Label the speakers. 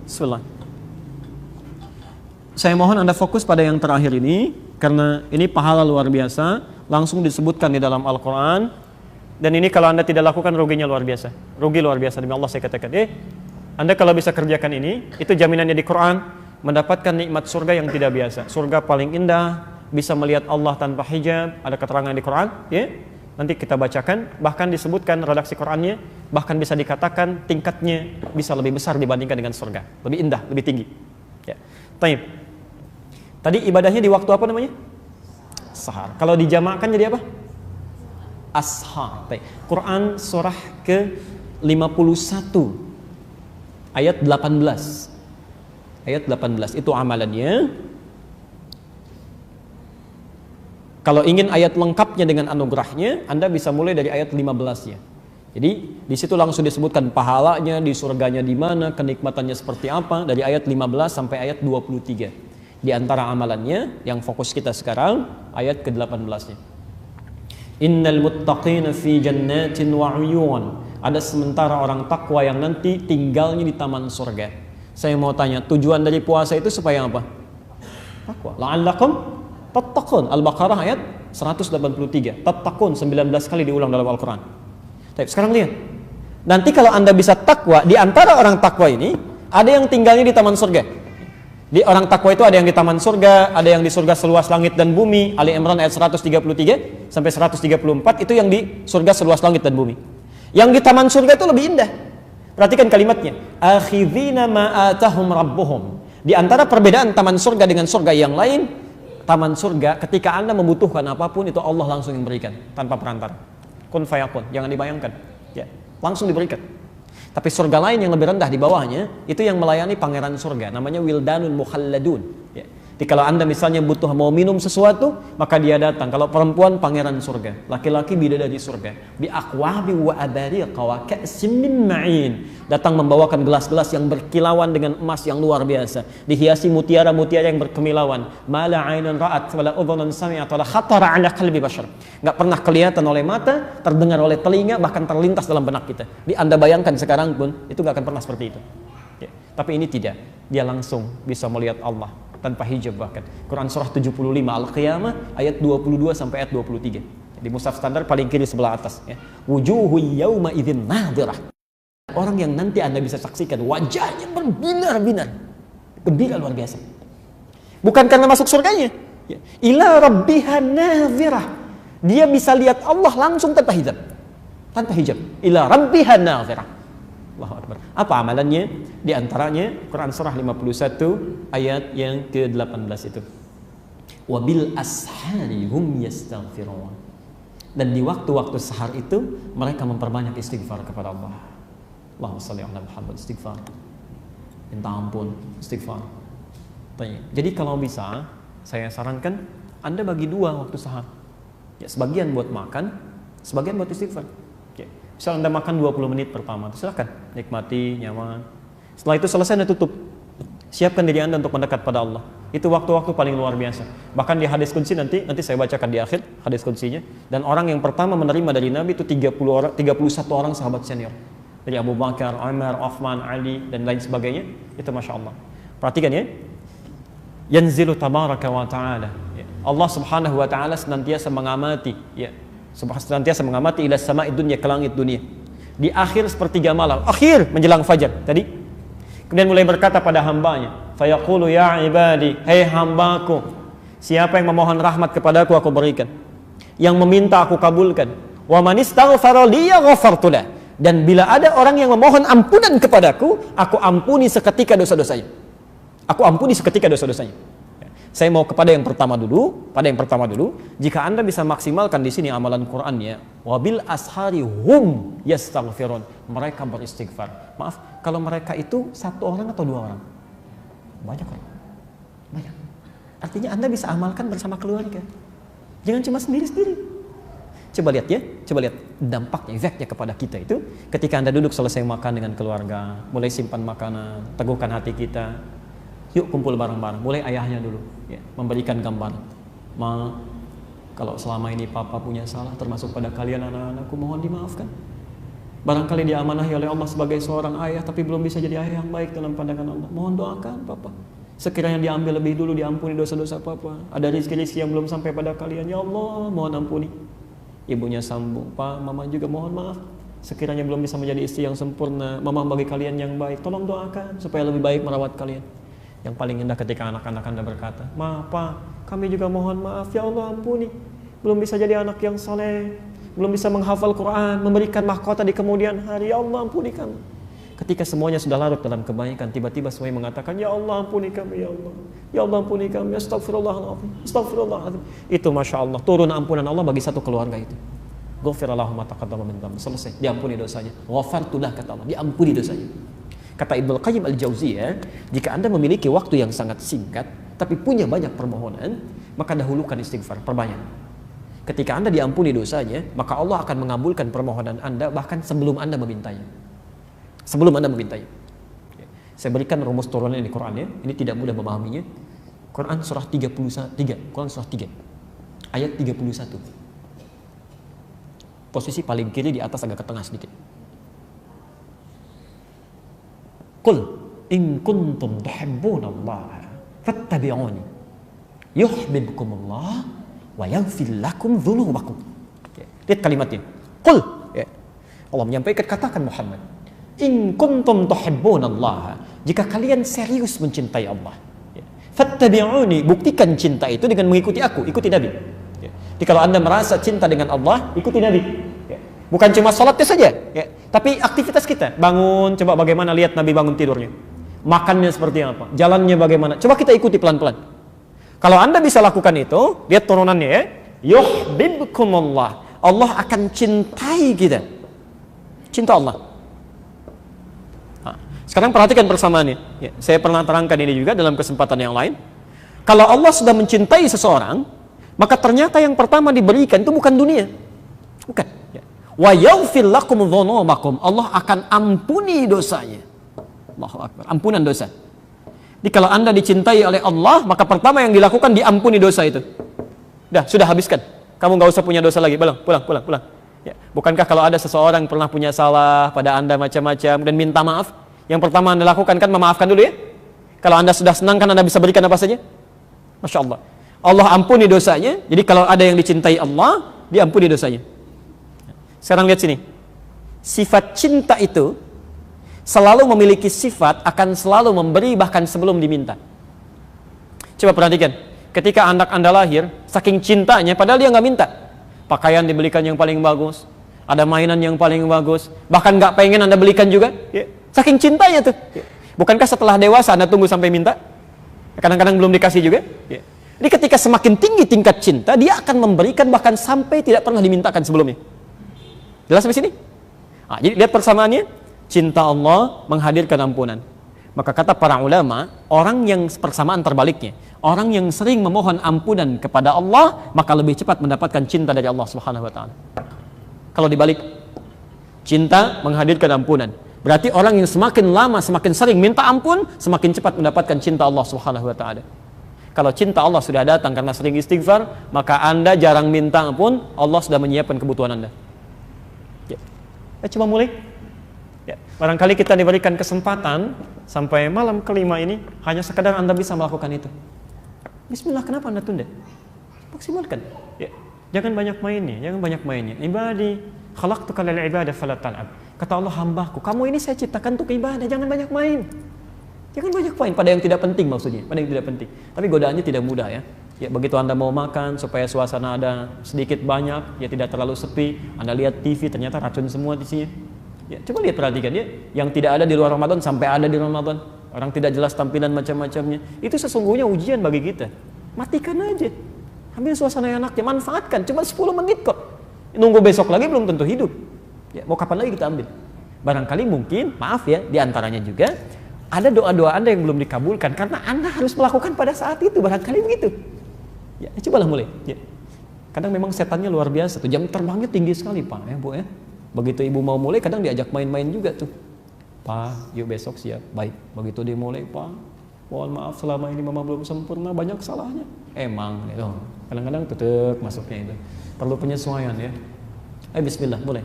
Speaker 1: Bismillah. Saya mohon Anda fokus pada yang terakhir ini, karena ini pahala luar biasa, langsung disebutkan di dalam Al-Quran. Dan ini kalau Anda tidak lakukan, ruginya luar biasa. Rugi luar biasa, demi Allah saya katakan. Anda kalau bisa kerjakan ini, itu jaminannya di Quran, mendapatkan nikmat surga yang tidak biasa. Surga paling indah, bisa melihat Allah tanpa hijab, ada keterangan di Quran, ya. Nanti kita bacakan, bahkan disebutkan redaksi Qurannya, bahkan bisa dikatakan tingkatnya bisa lebih besar dibandingkan dengan surga. Lebih indah, lebih tinggi. Ya. Taib. Tadi ibadahnya di waktu apa namanya? Sahar. Kalau dijamakkan jadi apa? Ashar. Quran surah ke-51 ayat 18. Ayat 18 itu amalannya. Kalau ingin ayat lengkapnya dengan anugerahnya, Anda bisa mulai dari ayat 15-nya. Jadi di situ langsung disebutkan pahalanya, di surganya di mana, kenikmatannya seperti apa, dari ayat 15 sampai ayat 23. Di antara amalannya yang fokus kita sekarang ayat ke-18-nya. Innal muttaqina fi jannatin wa 'uyun. Ada sementara orang takwa yang nanti tinggalnya di taman surga. Saya mau tanya, tujuan dari puasa itu supaya apa? Takwa. La'allakum tattaqun. Al-Baqarah ayat 183. Tattaqun 19 kali diulang dalam Al-Qur'an. Baik, sekarang lihat. Nanti kalau Anda bisa takwa, di antara orang takwa ini ada yang tinggalnya di taman surga. Di orang takwa itu ada yang di taman surga, ada yang di surga seluas langit dan bumi. Ali Imran ayat 133 sampai 134 itu yang di surga seluas langit dan bumi. Yang di taman surga itu lebih indah. Perhatikan kalimatnya. Akhidhina ma atahum rabbuhum. Di antara perbedaan taman surga dengan surga yang lain, taman surga ketika Anda membutuhkan apapun itu Allah langsung yang berikan tanpa perantara. Kun fayakun, jangan dibayangkan. Ya, langsung diberikan. Tapi surga lain yang lebih rendah di bawahnya, itu yang melayani pangeran surga, namanya Wildanun Mukhalladun. Ya. Jadi kalau Anda misalnya butuh mau minum sesuatu, maka dia datang. Kalau perempuan, pangeran surga. Laki-laki, bidadari surga. Bi aqwabi wa abariqa wa ka'sim min ma'in. Datang membawakan gelas-gelas yang berkilauan dengan emas yang luar biasa. Dihiasi mutiara-mutiara yang berkemilauan. Ma la 'ainun ra'at wa la udhunun sami'at wa la khatara 'ala qalbi bashar. Enggak pernah kelihatan oleh mata, terdengar oleh telinga, bahkan terlintas dalam benak kita. Anda bayangkan sekarang pun, itu enggak akan pernah seperti itu. Ya. Tapi ini tidak. Dia langsung bisa melihat Allah tanpa hijab bahkan. Quran surah 75 Al-Qiyamah ayat 22 sampai ayat 23. Di mushaf standar paling kiri sebelah atas ya. Wujuhu yauma idzin nadhirah. Orang yang nanti Anda bisa saksikan wajahnya berbinar-binar. Gembira luar biasa. Bukan karena masuk surganya. Ya. Ila rabbiha nadhirah. Dia bisa lihat Allah langsung tanpa hijab. Tanpa hijab. Ila rabbiha nadhirah. Allahu Akbar. Apa amalannya? Di antaranya Quran surah 51 ayat yang ke-18 itu. Wabil ashari hum yastaghfirun. Dan di waktu-waktu sahar itu mereka memperbanyak istighfar kepada Allah. Allahumma shalli ala Muhammad, istighfar. Minta ampun, istighfar. Jadi kalau bisa saya sarankan Anda bagi dua waktu sahar. Ya, sebagian buat makan, sebagian buat istighfar. Misal Anda makan 20 menit pertama, silakan nikmati, nyaman. Setelah itu selesai Anda tutup. Siapkan diri Anda untuk mendekat pada Allah. Itu waktu-waktu paling luar biasa. Bahkan di hadis qudsi nanti saya bacakan di akhir hadis qudsinya. Dan orang yang pertama menerima dari Nabi itu 31 orang sahabat senior. Dari Abu Bakar, Umar, Uthman, Ali dan lain sebagainya. Itu Masya Allah. Perhatikan ya. Yanzilu tabaraka wa ta'ala. Allah subhanahu wa ta'ala senantiasa mengamati. Ya. Senantiasa mengamati ila sama'id dunya, ke langit dunia. Di akhir sepertiga malam, akhir menjelang fajar tadi. Kemudian mulai berkata pada hambanya, fayaqulu ya ibadi, hai hambaku, siapa yang memohon rahmat kepadaku aku berikan, yang meminta aku kabulkan, wa man istaghfara li ghafartu lah. Dan bila ada orang yang memohon ampunan kepadaku, aku ampuni seketika dosa-dosanya. Aku ampuni seketika dosa-dosanya. Saya mau kepada yang pertama dulu, jika Anda bisa maksimalkan di sini amalan Qur'annya, wabil ashari hum yastaghfirun, mereka beristighfar. Maaf, kalau mereka itu satu orang atau dua orang? Banyak orang. Banyak. Artinya Anda bisa amalkan bersama keluarga. Jangan cuma sendiri-sendiri. Coba lihat ya, dampaknya, efeknya kepada kita itu ketika Anda duduk selesai makan dengan keluarga, mulai simpan makanan, teguhkan hati kita. Yuk kumpul bareng-bareng, mulai ayahnya dulu ya, memberikan gambar. Ma, kalau selama ini papa punya salah termasuk pada kalian anak-anakku, mohon dimaafkan. Barangkali diamanahi oleh Allah sebagai seorang ayah, tapi belum bisa jadi ayah yang baik dalam pandangan Allah. Mohon doakan Papa. Sekiranya diambil lebih dulu, diampuni dosa-dosa Papa. Ada rezeki-rezeki yang belum sampai pada kalian. Ya Allah, mohon ampuni. Ibunya sambung, Pak, Mama juga mohon maaf. Sekiranya belum bisa menjadi istri yang sempurna, Mama bagi kalian yang baik. Tolong doakan supaya lebih baik merawat kalian. Yang paling indah ketika anak-anak Anda berkata, Maaf Pak, kami juga mohon maaf. Ya Allah ampuni. Belum bisa jadi anak yang saleh, belum bisa menghafal Quran, memberikan mahkota di kemudian hari. Ya Allah ampuni kami. Ketika semuanya sudah larut dalam kebaikan, tiba-tiba semuanya mengatakan, Ya Allah ampuni kami, Ya Allah. Ya Allah ampuni kami, astagfirullahaladzim, astagfirullahaladzim. Itu Masya Allah, turun ampunan Allah bagi satu keluarga itu. Ghufirallahu ma taqaddama min dhanbi. Selesai, diampuni dosanya. Ghafartulah, kata Allah, diampuni dosanya. Kata Ibnu Qayyim Al-Jauziyah, jika Anda memiliki waktu yang sangat singkat, tapi punya banyak permohonan, maka dahulukan istighfar, perbanyak. Ketika Anda diampuni dosanya, maka Allah akan mengabulkan permohonan Anda bahkan sebelum Anda memintanya. Sebelum Anda memintanya. Saya berikan rumus turunan di Quran ya. Ini tidak mudah memahaminya. Quran surah 33, Quran surah 3, ayat 31. Posisi paling kiri di atas agak ke tengah sedikit. Qul in kuntum tuhibbunallaha fattabi'uni yuhibbukumullah wa yaghfir lakum dzunubakum. Lihat kalimatnya. Qul, ya. Allah menyampaikan, katakan Muhammad, in kuntum tuhibbunallaha, jika kalian serius mencintai Allah, ya. Fattabi'uni, buktikan cinta itu dengan mengikuti aku, ikuti Nabi. Ya. Jadi kalau Anda merasa cinta dengan Allah, ikuti Nabi. Ya. Bukan cuma salatnya saja, ya. Tapi aktivitas kita, bangun, coba bagaimana lihat Nabi bangun tidurnya, makannya seperti apa, jalannya bagaimana, coba kita ikuti pelan-pelan. Kalau Anda bisa lakukan itu, lihat turunannya ya. Yuhibbukumullah, Allah akan cintai kita. Cinta Allah. Nah, sekarang perhatikan persamaannya. Ya, saya pernah terangkan ini juga dalam kesempatan yang lain. Kalau Allah sudah mencintai seseorang, maka ternyata yang pertama diberikan itu bukan dunia. Bukan. Ya. Wa yaghfir lakum dzunubakum, Allah akan ampuni dosanya. Allahu Akbar, ampunan dosa. Jadi kalau Anda dicintai oleh Allah, maka pertama yang dilakukan diampuni dosa itu. Sudah habiskan. Kamu nggak usah punya dosa lagi. Pulang. Ya. Bukankah kalau ada seseorang pernah punya salah pada Anda macam-macam dan minta maaf, yang pertama Anda lakukan kan memaafkan dulu ya. Kalau Anda sudah senang kan Anda bisa berikan apa saja. Masya Allah. Allah ampuni dosanya. Jadi kalau ada yang dicintai Allah, diampuni dosanya. Sekarang lihat sini. Sifat cinta itu selalu memiliki sifat akan selalu memberi bahkan sebelum diminta. Coba perhatikan, ketika anak Anda lahir, saking cintanya padahal dia nggak minta, pakaian dibelikan yang paling bagus, ada mainan yang paling bagus, bahkan nggak pengen Anda belikan juga, ya. Saking cintanya tuh. Ya. Bukankah setelah dewasa Anda tunggu sampai minta? Kadang-kadang belum dikasih juga. Ya. Jadi ketika semakin tinggi tingkat cinta, dia akan memberikan bahkan sampai tidak pernah dimintakan sebelumnya. Jelas sampai sini? Nah, jadi lihat persamaannya. Cinta Allah menghadirkan ampunan. Maka kata para ulama, orang yang persamaan terbaliknya, orang yang sering memohon ampunan kepada Allah, maka lebih cepat mendapatkan cinta dari Allah Subhanahu wa taala. Kalau dibalik, cinta menghadirkan ampunan, berarti orang yang semakin lama semakin sering minta ampun, semakin cepat mendapatkan cinta Allah Subhanahu wa taala. Kalau cinta Allah sudah datang karena sering istighfar, maka Anda jarang minta ampun, Allah sudah menyiapkan kebutuhan Anda. Ya. Coba mulai. Ya, barangkali kita diberikan kesempatan sampai malam kelima ini hanya sekadar Anda bisa melakukan itu. Bismillah, kenapa Anda tunda? Maksimalkan. Ya, jangan banyak mainnya. Ibadi, khalaqtuka lil ibadah fala tal'ab. Kata Allah, hambaku, kamu ini saya ciptakan untuk ibadah, jangan banyak main. Jangan banyak main pada yang tidak penting maksudnya, pada yang tidak penting. Tapi godaannya tidak mudah ya. Ya, begitu Anda mau makan supaya suasana ada sedikit banyak, ya tidak terlalu sepi, Anda lihat TV ternyata racun semua di sini. Ya, coba lihat, perhatikan ya, yang tidak ada di luar Ramadan sampai ada di Ramadan. Orang tidak jelas tampilan macam-macamnya. Itu sesungguhnya ujian bagi kita. Matikan aja. Ambil suasana yang enaknya, manfaatkan. Cuma 10 menit kok. Nunggu besok lagi belum tentu hidup. Ya, mau kapan lagi kita ambil? Barangkali mungkin, maaf ya, diantaranya juga ada doa-doa Anda yang belum dikabulkan karena Anda harus melakukan pada saat itu. Barangkali begitu. Ya, cobalah mulai. Ya. Kadang memang setannya luar biasa tuh. Jam terbangnya tinggi sekali, Pak, ya, Bu ya. Begitu ibu mau mulai, kadang diajak main-main juga tuh. Pak, yuk besok siap. Baik, begitu dia mulai, Pak, mohon maaf selama ini mama belum sempurna, banyak salahnya. Emang, kadang-kadang tutup masuknya itu. Perlu penyesuaian ya. Bismillah, mulai.